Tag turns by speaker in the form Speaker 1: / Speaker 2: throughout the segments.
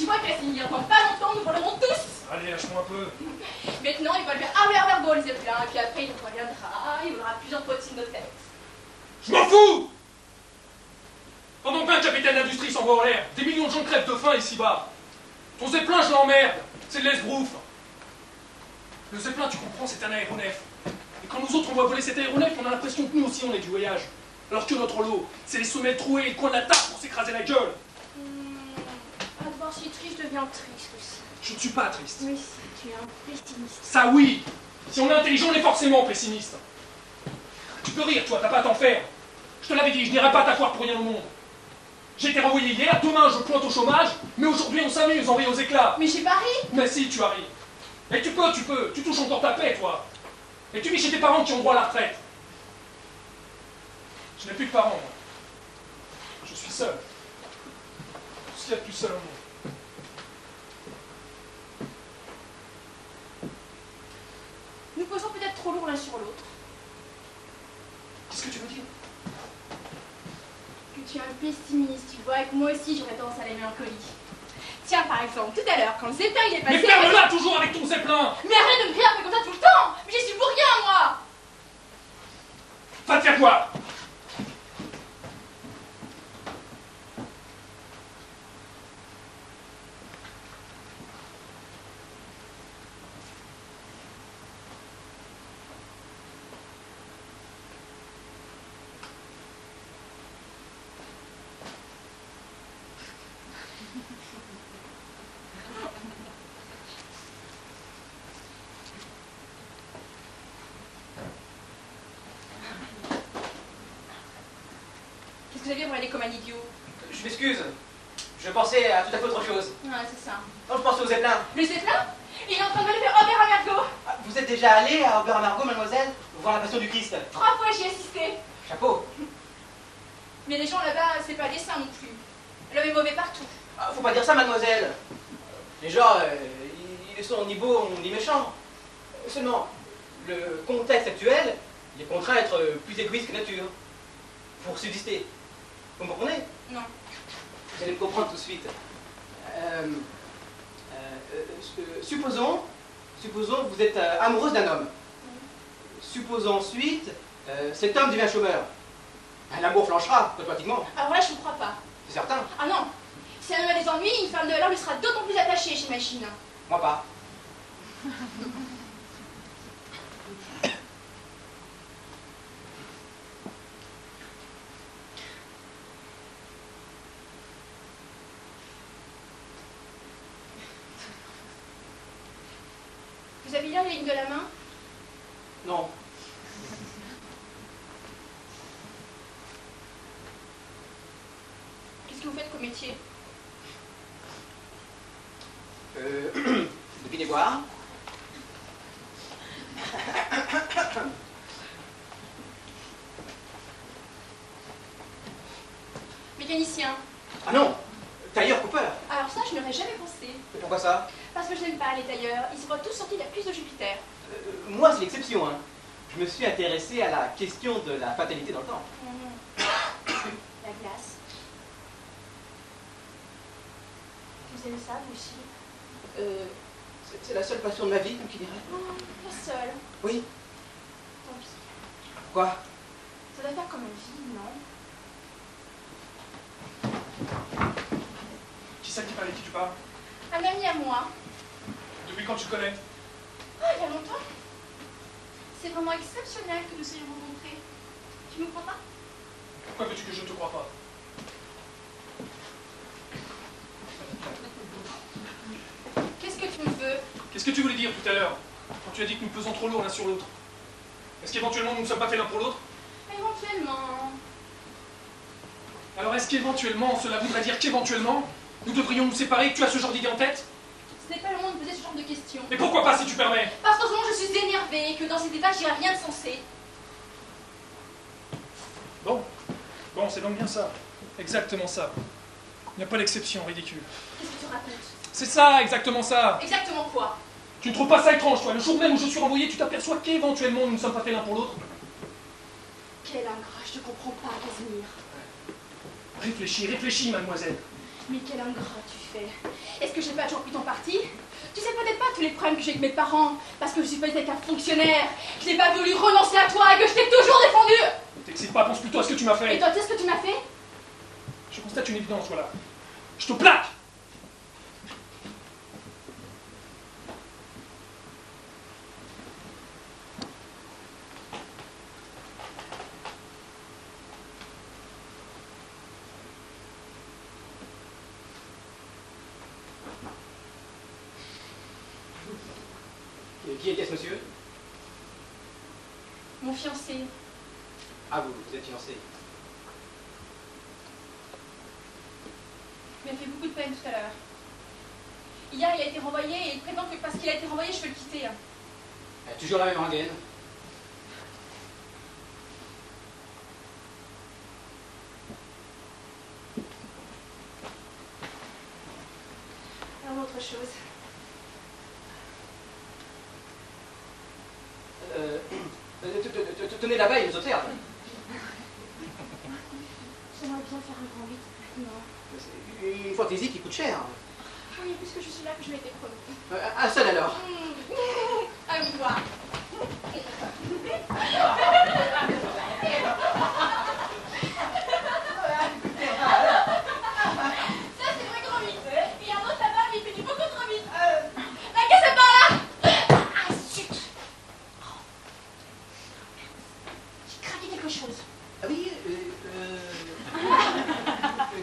Speaker 1: vois, Casimir, dans pas longtemps, nous volerons tous.
Speaker 2: Allez, lâche-moi un peu.
Speaker 1: Maintenant, ils veulent faire Verbo, le Zeppelin, et puis après, il nous reviendra, il volera plusieurs fois au-dessus de nos têtes.
Speaker 2: Je m'en fous! Pendant qu'un capitaine d'industrie s'envoie en l'air, des millions de gens crèvent de faim ici-bas. Ton Zeppelin, je l'emmerde. C'est de l'esbrouf. Le Zeppelin, tu comprends, c'est un aéronef. Et quand nous autres, on voit voler cet aéronef, on a l'impression que nous aussi, on est du voyage. Alors que notre lot, c'est les sommets troués et le coin de la table pour s'écraser la gueule.
Speaker 1: À te voir si triste, je deviens triste aussi.
Speaker 2: Je ne suis pas triste.
Speaker 1: Oui, si, tu es un pessimiste.
Speaker 2: Ça oui! Si on est intelligent, on est forcément pessimiste. Tu peux rire, toi, t'as pas à t'en faire. Je te l'avais dit, je n'irai pas t'asseoir pour rien au monde. J'ai été renvoyé hier, demain je pointe au chômage, mais aujourd'hui on s'amuse, envoyé aux éclats.
Speaker 1: Mais j'ai pas ri.
Speaker 2: Mais si, tu as ri. Et tu peux, tu touches encore ta paix, toi. Et tu vis chez tes parents qui ont droit à la retraite. Je n'ai plus de parents, moi. Je suis seul. Tout ce qu'il y a de plus seul au monde.
Speaker 1: Nous posons peut-être trop lourd l'un sur l'autre.
Speaker 2: Qu'est-ce que tu veux dire?
Speaker 1: Que tu es un pessimiste, tu vois, et que moi aussi j'aurais tendance à la mélancolie. Tiens, par exemple, tout à l'heure, quand le Zeppelin il est passé...
Speaker 2: Mais ferme-la toujours avec ton Zeppelin!
Speaker 1: Mais arrête de me crier après comme ça tout le temps! Mais j'y suis pour rien, moi!
Speaker 2: Va te faire voir!
Speaker 1: Qu'est-ce que j'avais pour aller comme un idiot?
Speaker 3: Je m'excuse. Je pensais à tout à fait autre chose.
Speaker 1: Ouais, c'est ça.
Speaker 3: Non, je pensais au Zeppelin.
Speaker 1: Le Zeppelin? Il est en train de voler vers Aubert à Mergo.
Speaker 3: Ah, vous êtes déjà allé à Aubert à Margot, mademoiselle, voir la Passion du Christ?
Speaker 1: 3 fois j'y ai assisté.
Speaker 3: Chapeau.
Speaker 1: Mais les gens là-bas, c'est pas des saints non plus. L'homme est mauvais partout.
Speaker 3: Ah, faut pas dire ça, mademoiselle. Les gens, ils sont ni beaux ni méchants. Seulement, le contexte actuel, il est contraint à être plus égoïste que nature. Pour subsister. Vous me comprenez?
Speaker 1: Non.
Speaker 3: Vous allez me comprendre tout de suite. Supposons que vous êtes amoureuse d'un homme. Supposons ensuite, cet homme devient chômeur. Ben, l'amour flanchera, automatiquement.
Speaker 1: Alors là, je ne crois pas.
Speaker 3: C'est certain.
Speaker 1: Ah non. Si un homme a des ennuis, une femme de valeur lui sera d'autant plus attachée, j'imagine.
Speaker 3: Moi pas.
Speaker 1: Vous avez bien les lignes de la main?
Speaker 3: Non.
Speaker 1: Qu'est-ce que vous faites comme métier?
Speaker 3: Devinez voir.
Speaker 1: Mécanicien.
Speaker 3: Ah non, tailleur Cooper.
Speaker 1: Alors ça, je n'aurais jamais pensé.
Speaker 3: Et pourquoi ça?
Speaker 1: Parce que je n'aime pas les tailleurs. Ils sont tous sortis de la puce de Jupiter.
Speaker 3: Moi, c'est l'exception. Hein. Je me suis intéressé à la question de la fatalité dans le temps.
Speaker 1: La glace. Vous aimez ça, vous aussi?
Speaker 3: C'est la seule passion de ma vie, comme qui dirait.
Speaker 1: La seule.
Speaker 3: Oui.
Speaker 1: Tant pis.
Speaker 3: Quoi?
Speaker 1: Ça doit faire comme un vide, non?
Speaker 2: Qui c'est qui parle, qui tu parles?
Speaker 1: Un ami à moi.
Speaker 2: Depuis quand tu le connais?
Speaker 1: Ah, il y a longtemps. C'est vraiment exceptionnel que nous soyons rencontrés. Tu me crois pas?
Speaker 2: Pourquoi veux-tu que je ne te croie pas?
Speaker 1: Qu'est-ce que tu me veux?
Speaker 2: Qu'est-ce que tu voulais dire tout à l'heure, quand tu as dit que nous pesons trop lourd l'un sur l'autre? Est-ce qu'éventuellement nous ne sommes pas faits l'un pour l'autre?
Speaker 1: Éventuellement.
Speaker 2: Alors est-ce qu'éventuellement, cela voudrait dire qu'éventuellement, nous devrions nous séparer, que tu as ce genre d'idée en tête?
Speaker 1: Ce n'est pas le moment de poser ce genre de questions.
Speaker 2: Mais pourquoi pas, si tu permets?
Speaker 1: Parce qu'en ce moment, je suis énervée et que dans ces débats, j'y ai rien de sensé.
Speaker 2: Bon, c'est donc bien ça. Exactement ça. Il n'y a pas d'exception, ridicule.
Speaker 1: Qu'est-ce que tu racontes?
Speaker 2: C'est ça, exactement ça.
Speaker 1: Exactement quoi?
Speaker 2: Tu ne trouves pas ça étrange, toi? Le jour même où je suis renvoyé, tu t'aperçois qu'éventuellement nous ne sommes pas faits l'un pour l'autre?
Speaker 1: Quel ingrat, je te comprends pas, Casimir.
Speaker 2: Réfléchis, mademoiselle.
Speaker 1: Mais quel ingrat tu fais. Est-ce que j'ai pas toujours pris ton parti? Tu sais peut-être pas tous les problèmes que j'ai avec mes parents, parce que je suis pas avec un fonctionnaire, que j'ai pas voulu renoncer à toi et que je t'ai toujours défendu.
Speaker 2: Ne t'excite pas, pense plutôt à ce que tu m'as fait.
Speaker 1: Et toi, tu sais ce que tu m'as fait?
Speaker 2: Je constate une évidence, voilà. Je te plaque.
Speaker 3: Qui était-ce, monsieur?
Speaker 1: Mon fiancé.
Speaker 3: Ah, vous êtes fiancé.
Speaker 1: Il m'a fait beaucoup de peine tout à l'heure. Hier, il a été renvoyé et il prétend que parce qu'il a été renvoyé, je peux le quitter.
Speaker 3: Toujours la même rengaine.
Speaker 1: Alors, autre chose.
Speaker 3: Tenez là-bas, il nous observe.
Speaker 1: J'aimerais bien faire un grand 8 maintenant.
Speaker 3: Une fantaisie qui coûte cher.
Speaker 1: Oui, puisque je suis là que je m'étais promis.
Speaker 3: Un seul alors.
Speaker 1: À vous voir. Ça, c'est vrai grand 8. Il y a un autre là-bas, mais il fait du beaucoup trop vite. La caisse est par là. Ah, zut. Oh. J'ai craqué quelque chose.
Speaker 3: Ah oui,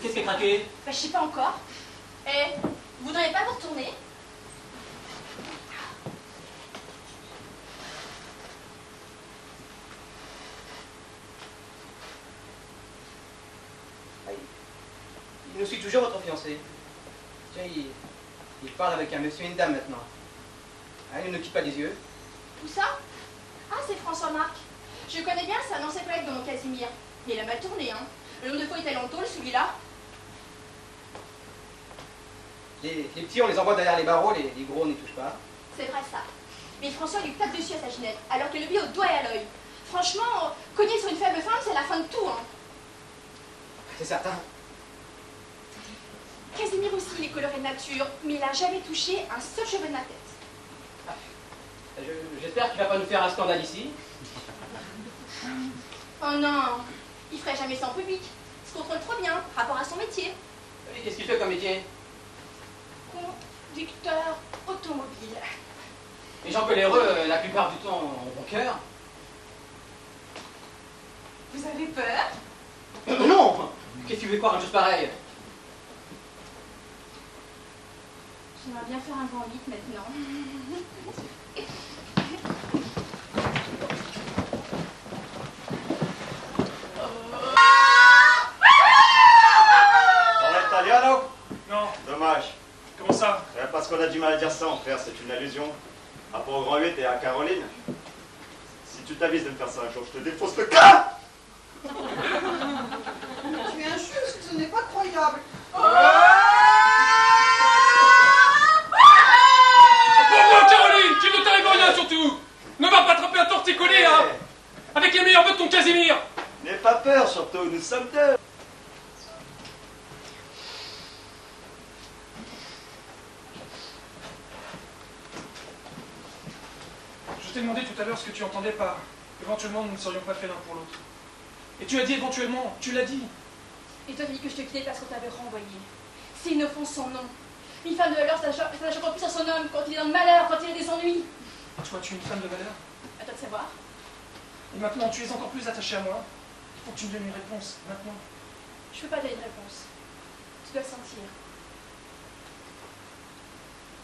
Speaker 3: qu'est-ce qui a craqué?
Speaker 1: Bah, je sais pas encore. Eh, vous voudriez pas vous retourner?
Speaker 3: Il nous suit toujours, votre fiancé. Tiens, il parle avec un monsieur et une dame maintenant. Hein, il ne nous quitte pas des yeux.
Speaker 1: Où ça? Ah, c'est François-Marc. Je le connais bien, c'est un ancien collègue de mon Casimir. Mais il a mal tourné, hein. Le nombre de fois il était en tôle, celui-là.
Speaker 3: Les petits, on les envoie derrière les barreaux, les gros, on n'y touche pas.
Speaker 1: C'est vrai ça. Mais François lui tape dessus à sa ginette, alors que le vit au doigt et à l'œil. Franchement, cogner sur une faible femme, c'est la fin de tout, hein.
Speaker 3: C'est certain.
Speaker 1: Casimir aussi, il est coloré de nature, mais il a jamais touché un seul cheveu de ma tête.
Speaker 3: J'espère qu'il va pas nous faire un scandale ici.
Speaker 1: Oh non, il ferait jamais ça en public. Il se contrôle trop bien, rapport à son métier.
Speaker 3: Et qu'est-ce qu'il fait comme métier?
Speaker 1: Conducteur automobile.
Speaker 3: Les gens coléreux, la plupart du temps, ont bon cœur.
Speaker 1: Vous avez peur?
Speaker 3: Non! Qu'est-ce que tu veux croire une chose pareille?
Speaker 1: J'aimerais bien faire un grand 8 maintenant.
Speaker 4: Parle italiano?
Speaker 2: Non,
Speaker 4: Dommage.
Speaker 2: comment ça?
Speaker 4: Parce qu'on a du mal à dire ça, mon frère, c'est une allusion. Rapport au grand 8 et à Caroline. Si tu t'avises de me faire ça un jour, je te défonce le cas!
Speaker 5: Tu es injuste, ce n'est pas croyable.
Speaker 2: Pourquoi, Caroline? Tu ne t'arrives rien surtout! Ne va pas attraper un torticolis, hein! Avec les meilleurs vœux de ton Casimir!
Speaker 4: N'aie pas peur, surtout, nous sommes deux.
Speaker 2: Je t'ai demandé tout à l'heure ce que tu entendais par éventuellement nous ne serions pas faits l'un pour l'autre. Et tu as dit éventuellement, tu l'as dit.
Speaker 1: Et toi, tu dis que je te quittais parce qu'on t'avait renvoyé. C'est une offense sans nom. Une femme de valeur, ça n'achète pas plus à son homme quand il est dans le malheur, quand il a des ennuis.
Speaker 2: Toi, tu es une femme de valeur.
Speaker 1: À toi de savoir.
Speaker 2: Et maintenant, tu es encore plus attachée à moi. Il faut que tu me donnes une réponse, maintenant.
Speaker 1: Je peux pas donner de réponse. Tu dois le sentir.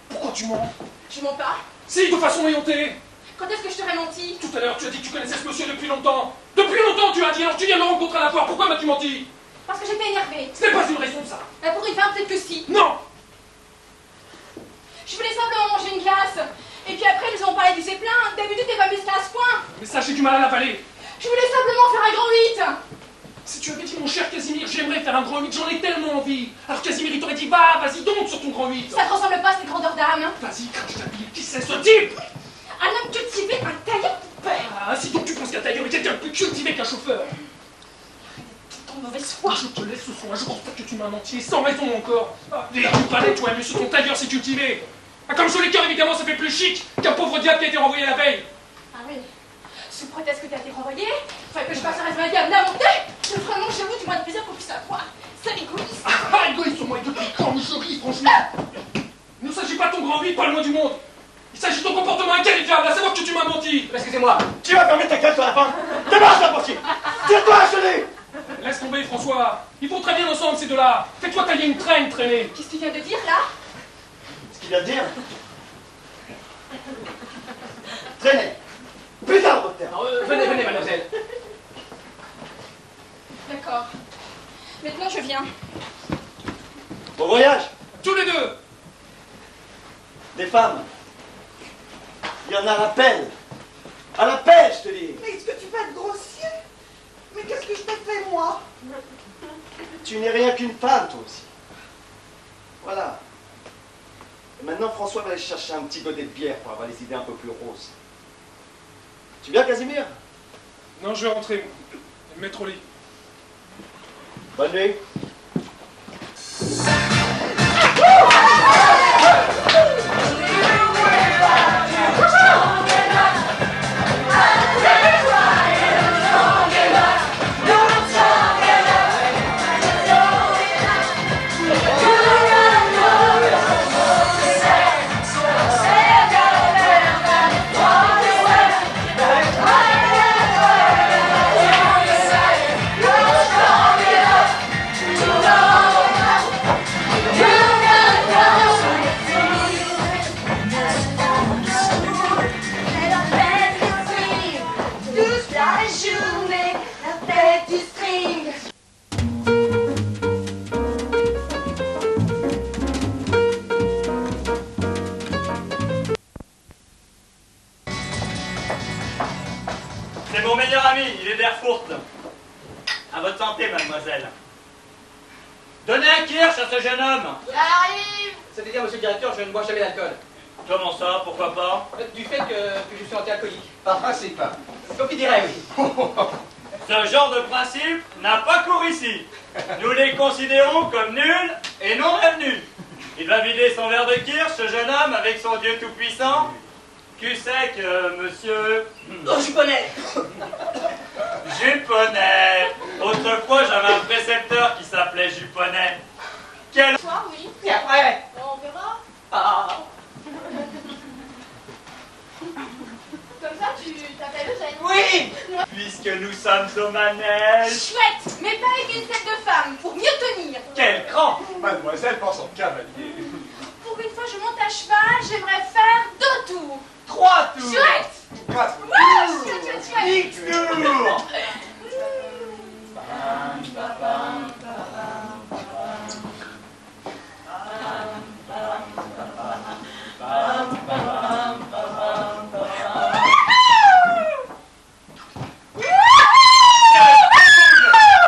Speaker 2: Pourquoi tu mens?
Speaker 1: Je mens pas.
Speaker 2: Si, de façon éhontée.
Speaker 1: Quand est-ce que je t'aurais menti?
Speaker 2: Tout à l'heure, tu as dit que tu connaissais ce monsieur depuis longtemps. Depuis longtemps, tu as dit, alors tu viens me rencontrer à la foire. Pourquoi m'as-tu menti?
Speaker 1: Parce que j'étais énervée.
Speaker 2: Ce n'est pas une raison, ça.
Speaker 1: Bah pour une femme, peut-être que si.
Speaker 2: Non.
Speaker 1: Je voulais simplement manger une glace. Et puis après, nous avons parlé du zeppelin. D'habitude, t'es pas musclé à ce point.
Speaker 2: Mais ça, j'ai du mal à l'avaler.
Speaker 1: Je voulais simplement faire un grand 8.
Speaker 2: Si tu avais dit, mon cher Casimir, j'aimerais faire un grand 8, j'en ai tellement envie. Alors Casimir, il t'aurait dit, va, vas-y donc sur ton grand 8.
Speaker 1: Ça te ressemble pas à cette grandeur d'âme.
Speaker 2: Vas-y, crache ta bille. Qui c'est ce type?
Speaker 1: Un homme cultivé, un tailleur de père.
Speaker 2: Ah, si donc tu penses qu'un tailleur est quelqu'un plus cultivé qu'un chauffeur.
Speaker 1: Ton mauvaise
Speaker 2: François! Je te laisse ce soin, je constate que tu m'as menti, sans raison encore. Ah, tu parlais, toi, monsieur, ton tailleur s'est cultivé. Ah, comme sur les cœurs, évidemment, ça fait plus chic qu'un pauvre diable qui a été renvoyé la veille.
Speaker 1: Ah oui. Sous prétexte que t'as été renvoyé, fallait que je passe le reste de ma vie à me lamenter. Je ferai mon chez vous du moins de plaisir qu'on puisse avoir. C'est égoïste.
Speaker 2: Ah, égoïste sur moi, et depuis quand, mais je ris, franchement. Il ne s'agit pas de ton grand vide, pas le moins du monde. Il s'agit de ton comportement inqualifiable, à savoir que tu m'as menti.
Speaker 3: Excusez-moi.
Speaker 4: Tu vas fermer ta gueule sur la fin. Démarche la portier. Tire-toi à chenet.
Speaker 2: Laisse tomber, François. Ils vont très bien ensemble, ces deux-là. Fais-toi tailler une traîne, traîner.
Speaker 1: Qu'est-ce que tu viens de dire là?
Speaker 4: Ce qu'il vient de dire. Traînez. Putain de votre terre.
Speaker 3: Venez, venez, mademoiselle.
Speaker 1: D'accord. Maintenant je viens.
Speaker 4: Bon voyage.
Speaker 2: Tous les deux.
Speaker 4: Des femmes. Il y en a à l'appel. À l'appel, je te dis.
Speaker 5: Mais est-ce que tu peux être grossier? Mais qu'est-ce que je t'ai fait, moi?
Speaker 4: Tu n'es rien qu'une femme, toi aussi. Voilà. Et maintenant, François va aller chercher un petit godet de bière pour avoir les idées un peu plus roses. Tu viens, Casimir?
Speaker 2: Non, je vais rentrer. Me mettre au lit.
Speaker 4: Bonne nuit.
Speaker 6: C'est mon meilleur ami, il est d'Erfurt. À votre santé, mademoiselle. Donnez un kirsch à ce jeune homme.
Speaker 1: J'arrive.
Speaker 3: C'est-à-dire, monsieur le directeur, je ne bois jamais d'alcool.
Speaker 6: Comment ça, pourquoi pas?
Speaker 3: Du fait que je suis anti-alcoolique.
Speaker 7: Par principe.
Speaker 3: Comme il dirait, oui.
Speaker 6: Ce genre de principe n'a pas cours ici. Nous les considérons comme nuls et non revenus. Il va vider son verre de kirsch, ce jeune homme, avec son Dieu tout-puissant. Cul sec, monsieur...
Speaker 3: Oh, je connais.
Speaker 6: Juponnet. Autrefois, j'avais un précepteur qui s'appelait Juponnet. Quel...
Speaker 1: Toi, oui.
Speaker 3: Et après?
Speaker 1: On verra.
Speaker 3: Ah.
Speaker 1: Comme ça, tu t'appelles Eugène.
Speaker 3: Oui.
Speaker 6: Puisque nous sommes au manège...
Speaker 1: Chouette, mais pas avec une tête de femme, pour mieux tenir.
Speaker 6: Quel cran!
Speaker 7: Mademoiselle pense en cavalier.
Speaker 1: Pour une fois, je monte à cheval, j'aimerais faire 2 tours.
Speaker 6: 3 tours!
Speaker 1: Chouette.
Speaker 7: 4
Speaker 1: Wouh, chouette, chouette, chouette.
Speaker 6: X tours!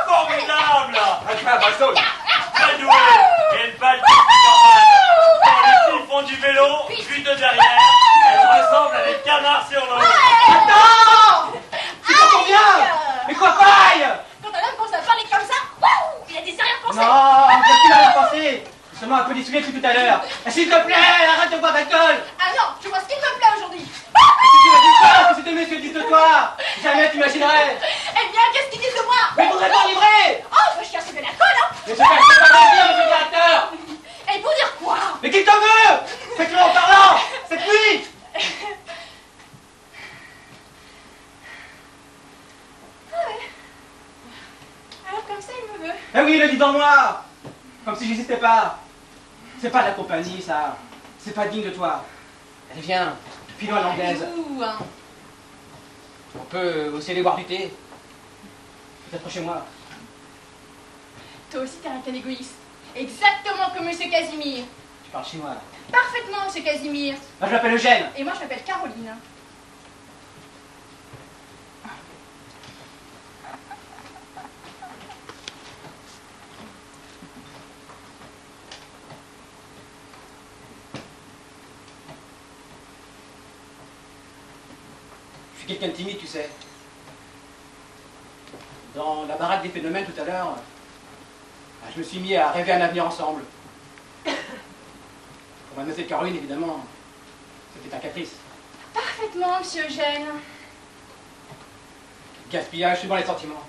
Speaker 6: Formidable!
Speaker 7: Amazon.
Speaker 6: Très doué! Et le bal quand les filles font du vélo, vu de derrière, elles ressemblent à des canards sur l'eau.
Speaker 3: Attends. Tu t'entends bien? Mais quoi faille?
Speaker 1: Quand un homme commence à parler comme ça, wouh, il a des arrière-pensées.
Speaker 3: Non, je n'ai plus rien pensé. Seulement un peu dissouillé depuis tout à l'heure. S'il te plaît, arrête de boire d'alcool.
Speaker 1: Ah non, je vois ce qu'il te plaît aujourd'hui.
Speaker 3: Tu m'imagines pas ce que c'était messieurs disent de toi. Jamais tu imaginerais.
Speaker 1: Eh bien, qu'est-ce qu'ils disent de moi?
Speaker 3: Mais il faudrait pas en livrer.
Speaker 1: Oh, je cherche de la colle, hein.
Speaker 3: Mais c'est pas dire, monsieur le directeur.
Speaker 1: Et pour dire quoi?
Speaker 3: Mais qui t'en veut? Fais-le en parlant. Cette nuit.
Speaker 1: Ah ouais. Alors comme ça, il me veut.
Speaker 3: Eh oui, le dis dans moi. Comme si j'existais pas. C'est pas de la compagnie, ça. C'est pas digne de toi. Allez, viens. Filons à l'anglaise.
Speaker 1: Ouh, hein.
Speaker 3: On peut aussi aller boire du thé. Peut-être chez moi.
Speaker 1: Toi aussi, t'es un égoïste. Exactement comme Monsieur Casimir.
Speaker 3: Tu parles chinois.
Speaker 1: Parfaitement, Monsieur Casimir.
Speaker 3: Moi, je m'appelle Eugène.
Speaker 1: Et moi, je m'appelle Caroline.
Speaker 3: Je suis quelqu'un de timide, tu sais. Dans la baraque des phénomènes tout à l'heure, je me suis mis à rêver un avenir ensemble. Pour mademoiselle Caroline, évidemment, c'était un caprice.
Speaker 1: Parfaitement, monsieur Eugène.
Speaker 3: Gaspillage suivant les sentiments.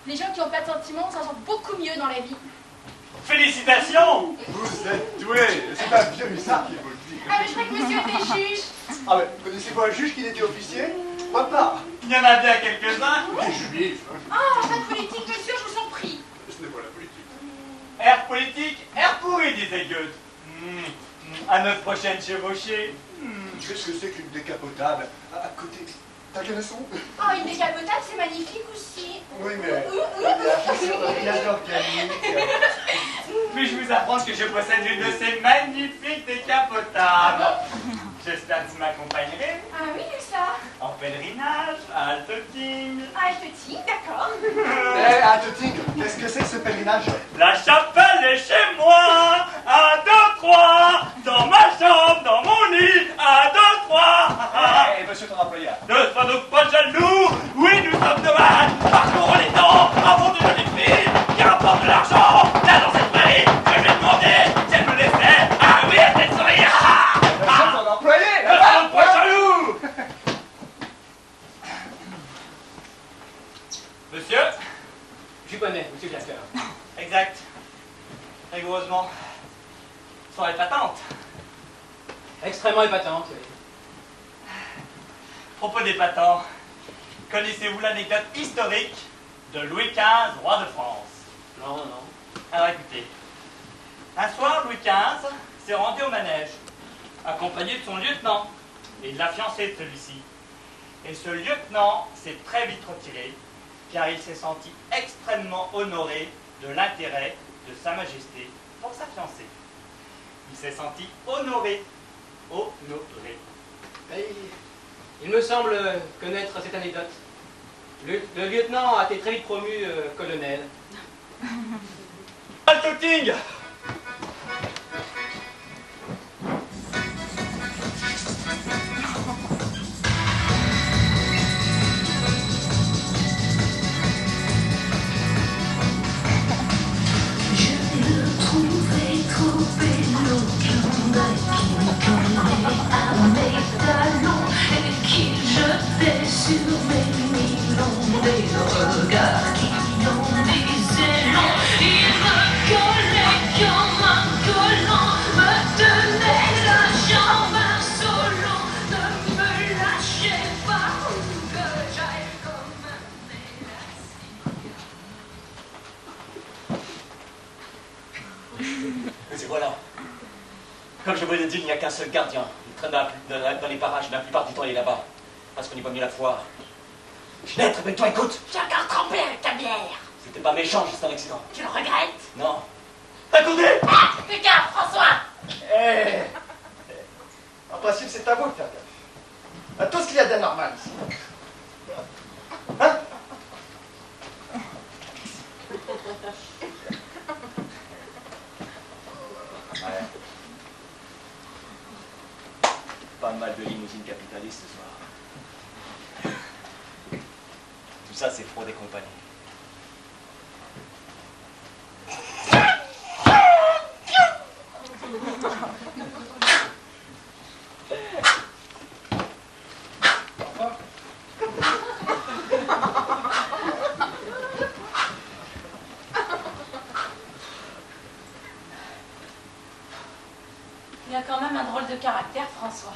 Speaker 1: Les gens qui n'ont pas de sentiments s'en sortent beaucoup mieux dans la vie.
Speaker 6: Félicitations!
Speaker 7: Vous êtes doué. C'est un vieux hussard qui vous le dit.
Speaker 1: Ah, mais je croyais que monsieur était juge.
Speaker 7: Ah mais, connaissez-vous un juge qui n'était officier? Moi pas.
Speaker 6: Il y en a bien quelques-uns.
Speaker 7: Des juifs.
Speaker 1: Ah, pas de politique, monsieur, je vous en prie.
Speaker 7: Ce n'est pas la politique.
Speaker 6: Air politique, air pourri, disait Goethe. À notre prochaine chevauchée.
Speaker 7: Qu'est-ce que c'est qu'une décapotable? À côté d'un canasson?
Speaker 1: Ah, une décapotable, c'est magnifique aussi.
Speaker 7: Oui, mais il y a rien d'organique.
Speaker 6: Puis-je vous apprendre que je possède une de ces magnifiques décapotables? J'espère que vous m'accompagnerez
Speaker 1: Ah oui, ça.
Speaker 6: en pèlerinage à Altötting.
Speaker 1: Ah, je te dis, d'accord.
Speaker 7: Eh, Altötting, qu'est-ce que c'est que ce pèlerinage?
Speaker 6: La chapelle est chez moi, à 2, 3, dans ma chambre, dans mon lit, à 2, 3.
Speaker 7: Eh, monsieur ton employeur.
Speaker 6: Ne sois donc pas jaloux, oui, nous sommes nomades, parcourons les temps, avons de jolies filles, qui rapportent de l'argent, là dans cette prairie, je vais demander si elle me laissait, ah oui, elle fait sourire.
Speaker 7: Monsieur ton employé.
Speaker 6: Ne sois donc pas jaloux. Monsieur?
Speaker 3: Juponnet, monsieur Jasper.
Speaker 6: Exact. Rigoureusement. Soirée patente.
Speaker 3: Extrêmement épatante, oui.
Speaker 6: Propos d'épatant, connaissez-vous l'anecdote historique de Louis XV, roi de France?
Speaker 3: Non, non.
Speaker 6: Alors écoutez. Un soir, Louis XV s'est rendu au manège, accompagné de son lieutenant et de la fiancée de celui-ci. Et ce lieutenant s'est très vite retiré, car il s'est senti extrêmement honoré de l'intérêt de Sa Majesté pour sa fiancée. Il s'est senti honoré. Honoré.
Speaker 3: Mais il me semble connaître cette anecdote. Le lieutenant a été très vite promu colonel.
Speaker 6: Altötting!
Speaker 8: Mais voilà. Comme je vous l'ai dit, il n'y a qu'un seul gardien. Il traîne dans les parages, la plupart du temps il est là-bas. Parce qu'on n'y va mieux la foire. Ginette, rappelle-toi, écoute.
Speaker 1: J'ai encore trempé avec ta bière.
Speaker 8: C'était pas méchant, juste un accident.
Speaker 1: Tu le regrettes?
Speaker 8: Non. Attendez.
Speaker 1: Ah, regarde, François.
Speaker 4: Eh, en principe, c'est à vous de faire gaffe. À tout ce qu'il y a d'anormal ici. Hein?
Speaker 8: Ouais. Pas mal de limousines capitalistes ce soir. Tout ça, c'est Fraude et compagnie.
Speaker 9: Il a quand même un drôle de caractère, François.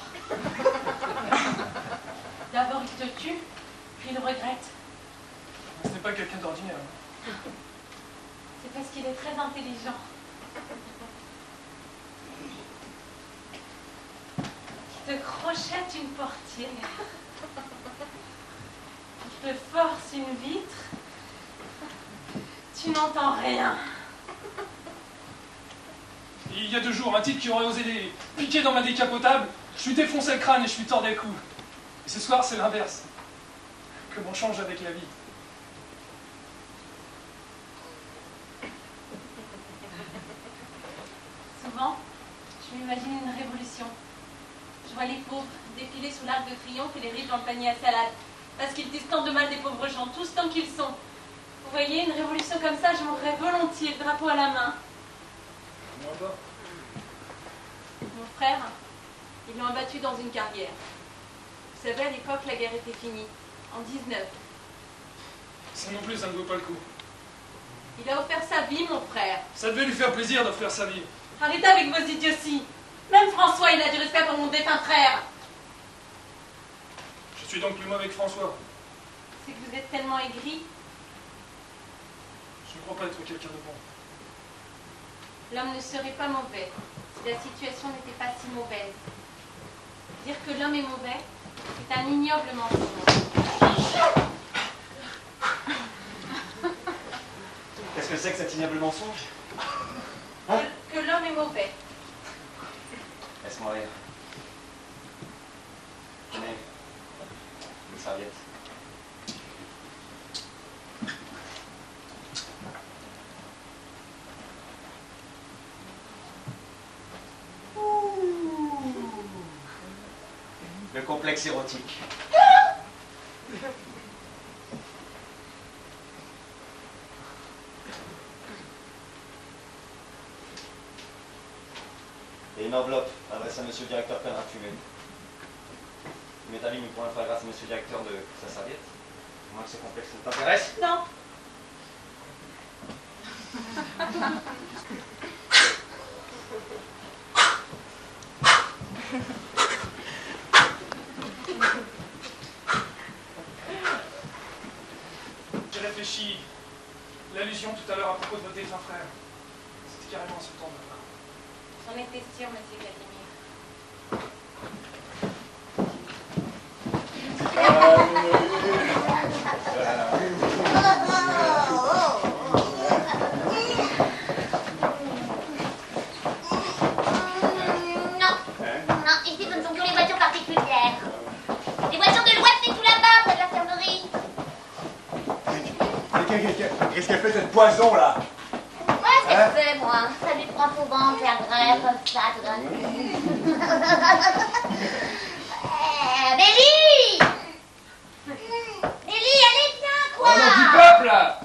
Speaker 9: D'abord, il te tue, puis il le regrette.
Speaker 2: Ce n'est pas quelqu'un d'ordinaire.
Speaker 9: C'est parce qu'il est très intelligent. Il te crochette une portière. Il te force une vitre. Tu n'entends rien.
Speaker 2: Il y a 2 jours, un type qui aurait osé les piquer dans ma décapotable, je lui défonçais le crâne et je lui tordais le cou. Et ce soir, c'est l'inverse. Comment on change avec la vie.
Speaker 9: Souvent, je m'imagine une révolution. Je vois les pauvres défiler sous l'arc de triomphe et les riches dans le panier à salade. Parce qu'ils disent tant de mal des pauvres gens, tous tant qu'ils sont. Vous voyez, une révolution comme ça, je mourrais volontiers, le drapeau à la main.
Speaker 2: Moi pas.
Speaker 9: Mon frère, ils l'ont abattu dans une carrière. Vous savez, à l'époque, la guerre était finie. En 19.
Speaker 2: Ça non plus, ça ne vaut pas le coup.
Speaker 9: Il a offert sa vie, mon frère.
Speaker 2: Ça devait lui faire plaisir d'offrir sa vie.
Speaker 9: Arrêtez avec vos idioties. Même François, il a du respect pour mon défunt frère.
Speaker 2: Je suis donc plus mauvais que François.
Speaker 9: C'est que vous êtes tellement aigri.
Speaker 2: Je ne crois pas être quelqu'un de bon.
Speaker 9: L'homme ne serait pas mauvais si la situation n'était pas si mauvaise. Dire que l'homme est mauvais, c'est un ignoble mensonge.
Speaker 4: Qu'est-ce que c'est que cet ignoble mensonge? Hein?
Speaker 9: Que l'homme est mauvais.
Speaker 4: Laisse-moi rire. Tenez, une serviette. Le complexe érotique. Et une enveloppe adresse à monsieur le directeur Pèlerin Fumé. Il m'est avis, mais pour faire grâce à monsieur le directeur de sa serviette. À moins que ce complexe ne t'intéresse.
Speaker 9: Non.
Speaker 2: J'ai réfléchi. L'allusion tout à l'heure à propos de votre défunt frère. C'était carrément insultant de ma part.
Speaker 9: J'en étais sûre, monsieur Vladimir.
Speaker 10: Non, ici ce ne sont que les voitures particulières. Les voitures de l'Ouest, c'est tout là-bas, près de l'infirmerie.
Speaker 7: Qu'est-ce qu'elle fait cette poison là?
Speaker 10: Ouais, c'est ce que c'est, moi. Ça lui prend souvent de faire grève comme ça, tout d'un coup. Bélie! Bélie, allez, viens, quoi!
Speaker 7: Au nom du peuple là!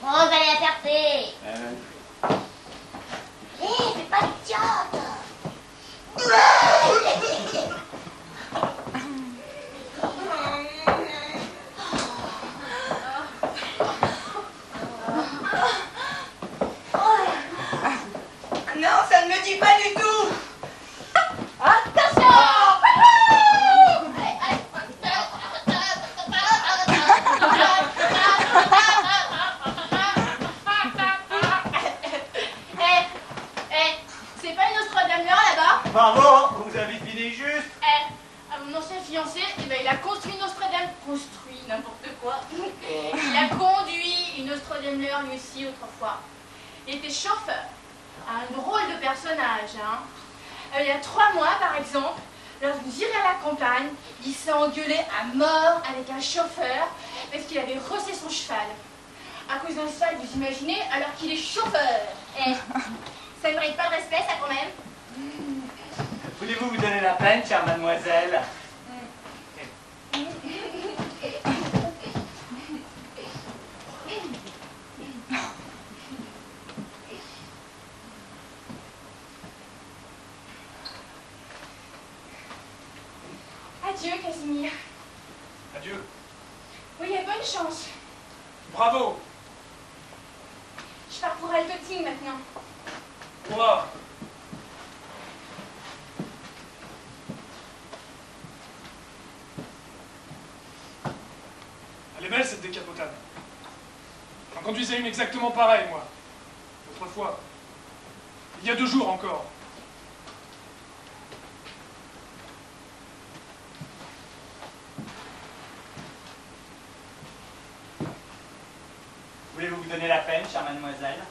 Speaker 10: Oh, vous allez la percer. Hé, fais pas l'idiote!
Speaker 5: Non, ça ne me dit pas du tout.
Speaker 10: Attention!
Speaker 1: C'est pas une Nostradame là-bas?
Speaker 6: Bravo, vous avez fini juste.
Speaker 1: Mon ancien fiancé, il a construit une Nostradame. Construit, n'importe quoi. Il a conduit une Nostradame lui aussi autrefois. Il était chauffeur. Un drôle de personnage, hein. Il y a 3 mois, par exemple, lors d'une virée à la campagne, il s'est engueulé à mort avec un chauffeur parce qu'il avait rossé son cheval. À cause d'un cheval, vous imaginez, alors qu'il est chauffeur. Ça ne mérite pas de respect, ça, quand même.
Speaker 6: Voulez-vous vous donner la peine, chère mademoiselle?
Speaker 1: Adieu, Casimir.
Speaker 2: Adieu.
Speaker 1: Oui, il y a bonne chance.
Speaker 2: Bravo.
Speaker 1: Je pars pour Altötting maintenant.
Speaker 2: Au revoir. Elle est belle cette décapotable. J'en conduisais une exactement pareille, moi. Autrefois. Il y a 2 jours encore.
Speaker 6: Voulez-vous vous donner la peine, chère mademoiselle?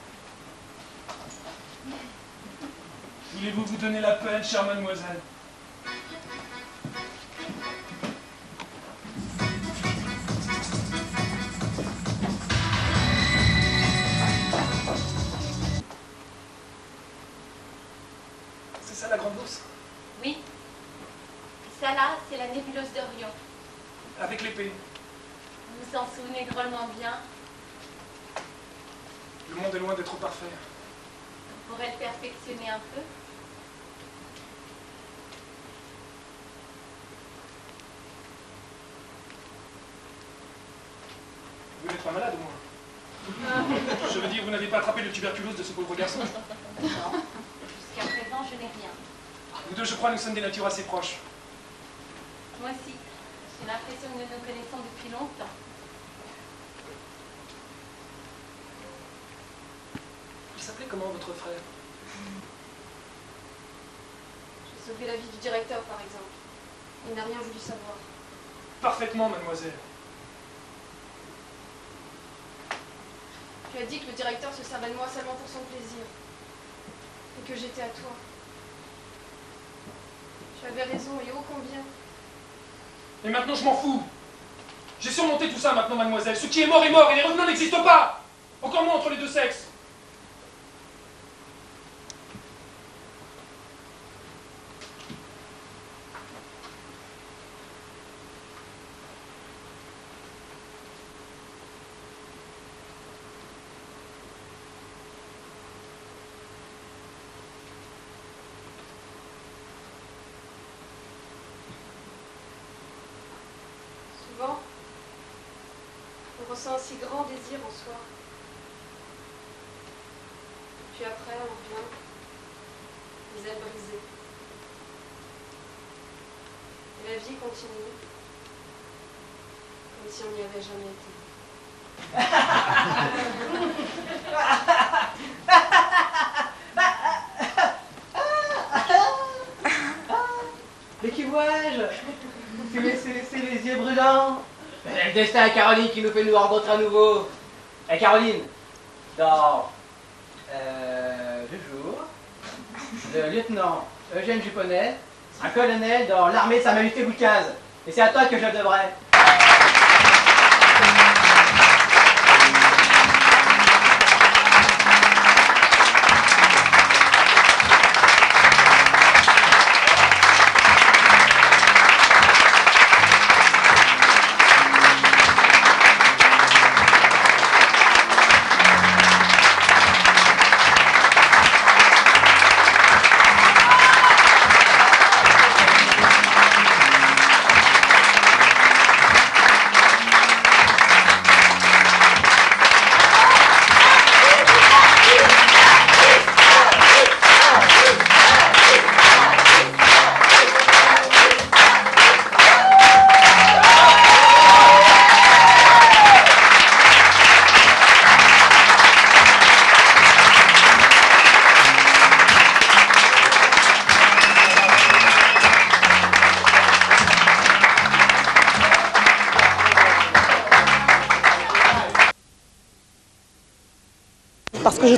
Speaker 2: Voulez-vous vous donner la peine, chère mademoiselle?
Speaker 1: Ça là, c'est la
Speaker 9: nébuleuse d'Orion.
Speaker 2: Avec l'épée.
Speaker 9: Vous vous en souvenez drôlement bien.
Speaker 2: Le monde est loin d'être parfait.
Speaker 9: On pourrait le perfectionner un peu.
Speaker 2: Vous n'êtes pas malade, au moins. Je veux dire, vous n'avez pas attrapé le tuberculose de ce pauvre garçon.
Speaker 9: Non, jusqu'à présent, je n'ai rien.
Speaker 2: Nous deux, je crois, nous sommes des natures assez proches.
Speaker 9: Moi aussi, j'ai l'impression que nous nous connaissons depuis longtemps.
Speaker 2: Il s'appelait comment, votre frère?
Speaker 11: J'ai sauvé la vie du directeur, par exemple. Il n'a rien voulu savoir.
Speaker 2: Parfaitement, mademoiselle.
Speaker 11: Tu as dit que le directeur se servait de moi seulement pour son plaisir. Et que j'étais à toi. Tu avais raison, et ô combien.
Speaker 2: Et maintenant, je m'en fous. J'ai surmonté tout ça maintenant, mademoiselle. Ce qui est mort, et les revenants n'existent pas. Encore moins entre les deux sexes.
Speaker 11: Souvent, on ressent un si grand désir en soi. Puis après, on revient, les ailes brisées. Et la vie continue, comme si on n'y avait jamais été.
Speaker 3: Mais qui vois-je? Tu me laisses laisser les yeux brûlants. C'est le destin à Caroline qui nous fait nous rencontrer à nouveau. Et Caroline, dans 2 jours, le lieutenant Eugène Juponnet sera colonel dans l'armée de Sa Majesté Louis XV. Et c'est à toi que je le devrais.
Speaker 5: Parce que je